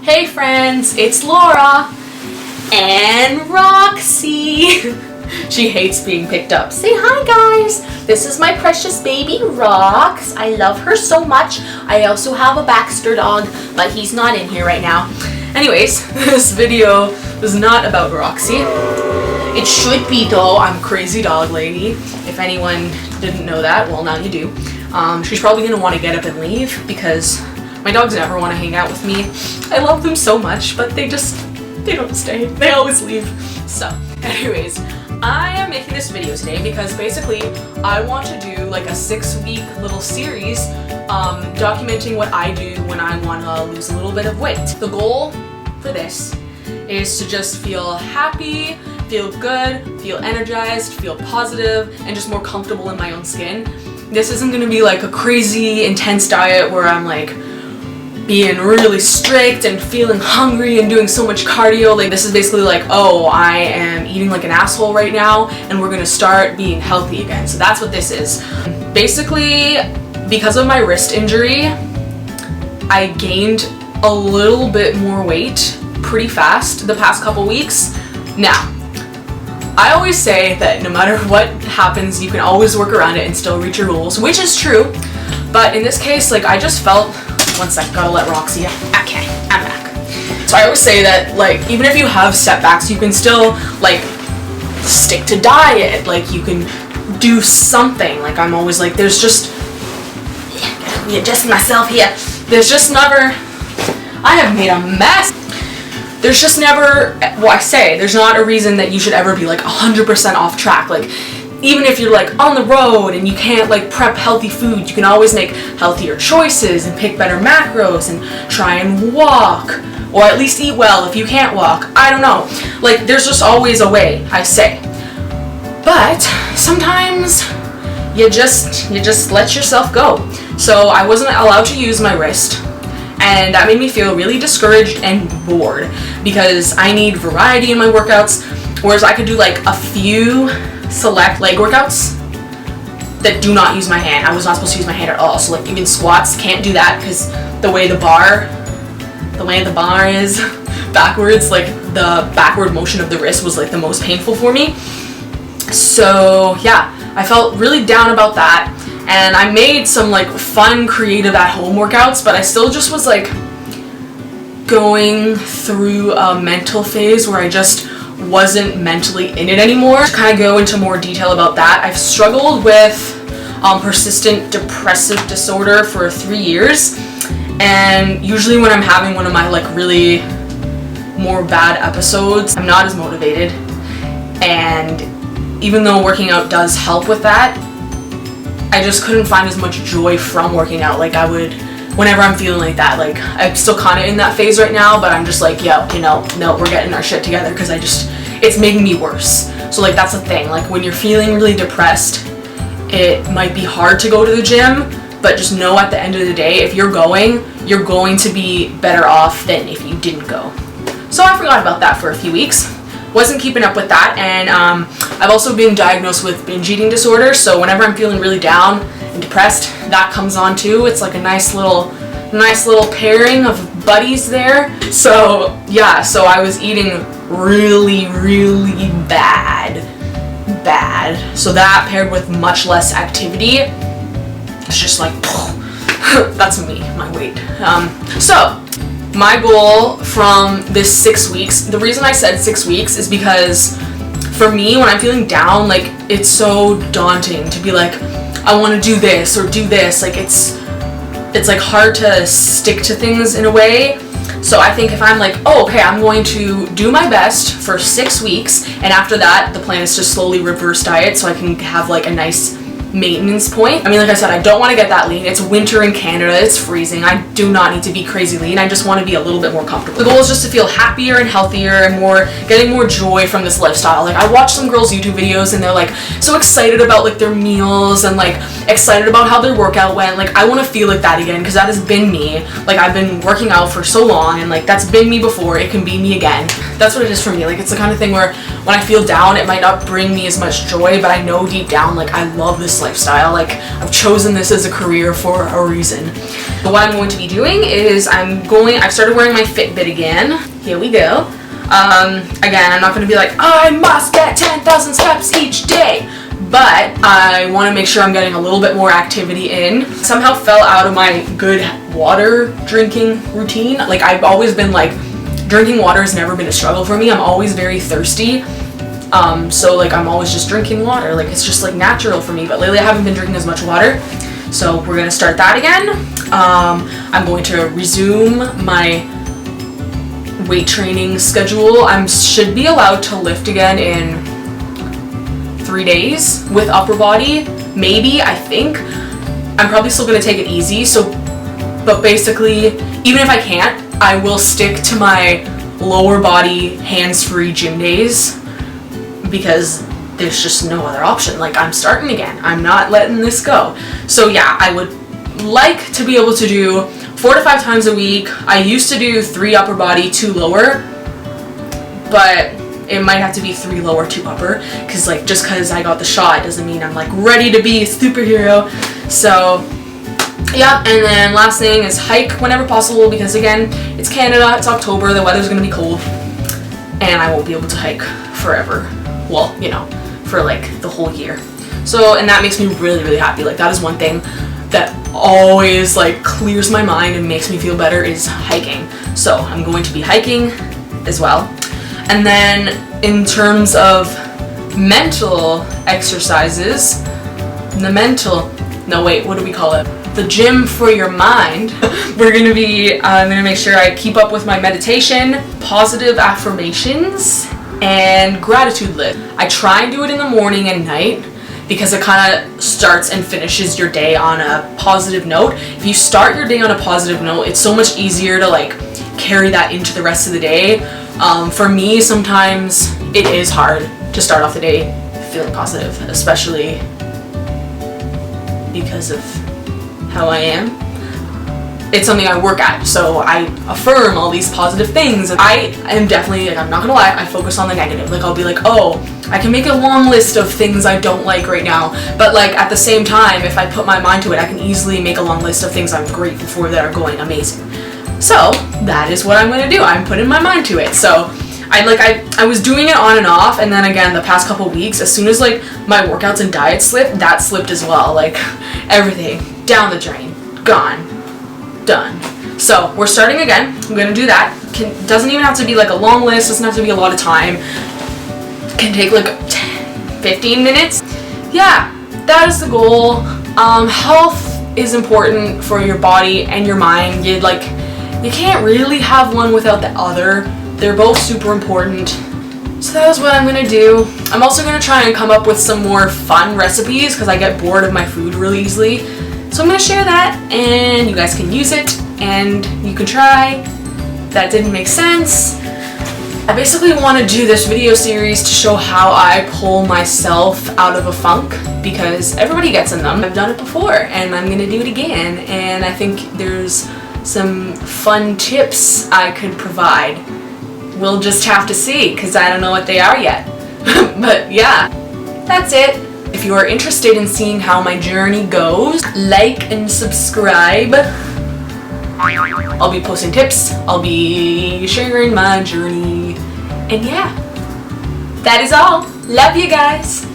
Hey friends, it's Laura and Roxy. She hates being picked up. Say hi guys. This is my precious baby Rox. I love her so much. I also have a Baxter dog, but he's not in here right now. Anyways, this video was not about Roxy. It should be though. I'm a crazy dog lady. If anyone didn't know that, well now you do. She's probably gonna want to get up and leave because my dogs never want to hang out with me. I love them so much, but they don't stay. They always leave. So, anyways, I am making this video today because basically I want to do like a 6-week little series documenting what I do when I want to lose a little bit of weight. The goal for this is to just feel happy, feel good, feel energized, feel positive, and just more comfortable in my own skin. This isn't going to be like a crazy intense diet where I'm like being really strict and feeling hungry and doing so much cardio. Like this is basically like, oh, I am eating like an asshole right now and we're gonna start being healthy again. So that's what this is. Basically, because of my wrist injury, I gained a little bit more weight pretty fast the past couple weeks. Now, I always say that no matter what happens, you can always work around it and still reach your goals, which is true. But in this case, like I just felt, one sec, gotta let Roxy out. Okay, I'm back. So I always say that like even if you have setbacks, you can still like stick to diet, like you can do something. Like I'm always like there's just, readjusting myself here, there's just never, I have made a mess. There's just never, well I say, there's not a reason that you should ever be like 100% off track. Like even if you're like on the road and you can't like prep healthy food, you can always make healthier choices and pick better macros and try and walk, or at least eat well if you can't walk. I don't know. Like there's just always a way, I say. But sometimes you just let yourself go. So I wasn't allowed to use my wrist, and that made me feel really discouraged and bored because I need variety in my workouts, whereas I could do like a few select leg workouts that do not use my hand. I was not supposed to use my hand at all. So like even squats, can't do that because the way the bar is backwards, like the backward motion of the wrist was like the most painful for me. So yeah, I felt really down about that. And I made some like fun, creative at home workouts, but I still just was like going through a mental phase where I just wasn't mentally in it anymore. To kind of go into more detail about that, I've struggled with persistent depressive disorder for 3 years, and usually when I'm having one of my like really more bad episodes, I'm not as motivated, and even though working out does help with that, I just couldn't find as much joy from working out like I would whenever I'm feeling like that. Like I'm still kind of in that phase right now, but I'm just like, yo, no, we're getting our shit together because it's making me worse. So like that's the thing, like when you're feeling really depressed, it might be hard to go to the gym, but just know at the end of the day, if you're going to be better off than if you didn't go. So I forgot about that for a few weeks. Wasn't keeping up with that, and I've also been diagnosed with binge eating disorder, so whenever I'm feeling really down and depressed, that comes on too. It's like a nice little pairing of buddies there. So yeah, so I was eating really bad. So that paired with much less activity, it's just like that's me, my weight. So my goal from this 6 weeks, the reason I said 6 weeks is because for me, when I'm feeling down, like it's so daunting to be like, I want to do this or do this. Like it's like hard to stick to things in a way. So I think if I'm like, oh, okay, I'm going to do my best for 6 weeks, and after that, the plan is to slowly reverse diet so I can have like a nice maintenance point. I mean, like I said, I don't want to get that lean. It's winter in Canada, it's freezing. I do not need to be crazy lean. I just want to be a little bit more comfortable. The goal is just to feel happier and healthier and getting more joy from this lifestyle. Like I watch some girls' YouTube videos and they're like so excited about like their meals and like excited about how their workout went. Like I want to feel like that again because that has been me. Like I've been working out for so long and like that's been me before. It can be me again. That's what it is for me. Like it's the kind of thing where when I feel down, it might not bring me as much joy, but I know deep down like I love this lifestyle. Like I've chosen this as a career for a reason. What I'm going to be doing is I've started wearing my Fitbit again. Here we go. Again, I'm not going to be like, I must get 10,000 steps each day. But I want to make sure I'm getting a little bit more activity in. Somehow fell out of my good water drinking routine. Like, I've always been like, drinking water has never been a struggle for me. I'm always very thirsty. So like I'm always just drinking water. Like it's just like natural for me. But lately I haven't been drinking as much water. So we're going to start that again. I'm going to resume my weight training schedule. I should be allowed to lift again in 3 days with upper body, maybe. I think I'm probably still going to take it easy, but basically even if I can't, I will stick to my lower body hands-free gym days because there's just no other option. Like, I'm starting again, I'm not letting this go. So yeah, I would like to be able to do 4 to 5 times a week. I used to do 3 upper body, 2 lower, but it might have to be 3 lower, 2 upper, because like just because I got the shot doesn't mean I'm like ready to be a superhero. So yeah, and then last thing is hike whenever possible, because again, it's Canada, it's October, the weather's gonna be cold, and I won't be able to hike forever. Well, you know, for like the whole year. So, and that makes me really, really happy. Like that is one thing that always like clears my mind and makes me feel better is hiking. So I'm going to be hiking as well. And then in terms of mental exercises, what do we call it? The gym for your mind. I'm gonna make sure I keep up with my meditation, positive affirmations, and gratitude list. I try and do it in the morning and night because it kind of starts and finishes your day on a positive note. If you start your day on a positive note, it's so much easier to like carry that into the rest of the day. For me, sometimes it is hard to start off the day feeling positive, especially because of how I am. It's something I work at, so I affirm all these positive things. I am definitely, like, I'm not gonna lie, I focus on the negative. Like, I'll be like, oh, I can make a long list of things I don't like right now, but like at the same time, if I put my mind to it, I can easily make a long list of things I'm grateful for that are going amazing. So that is what I'm gonna do. I'm putting my mind to it. So I was doing it on and off, and then again the past couple weeks, as soon as like my workouts and diet slipped, that slipped as well. Like everything down the drain, gone, done. So we're starting again. I'm gonna do that. Doesn't even have to be like a long list, doesn't have to be a lot of time. Can take like 10, 15 minutes. Yeah, that is the goal. Health is important for your body and your mind. You can't really have one without the other. They're both super important. So that is what I'm gonna do. I'm also gonna try and come up with some more fun recipes because I get bored of my food really easily. So I'm gonna share that and you guys can use it and you can try. That didn't make sense. I basically want to do this video series to show how I pull myself out of a funk because everybody gets in them. I've done it before and I'm gonna do it again, and I think there's some fun tips I could provide. We'll just have to see because I don't know what they are yet. But yeah, that's it. If you are interested in seeing how my journey goes, like and subscribe. I'll be posting tips, I'll be sharing my journey, and yeah, that is all. Love you guys.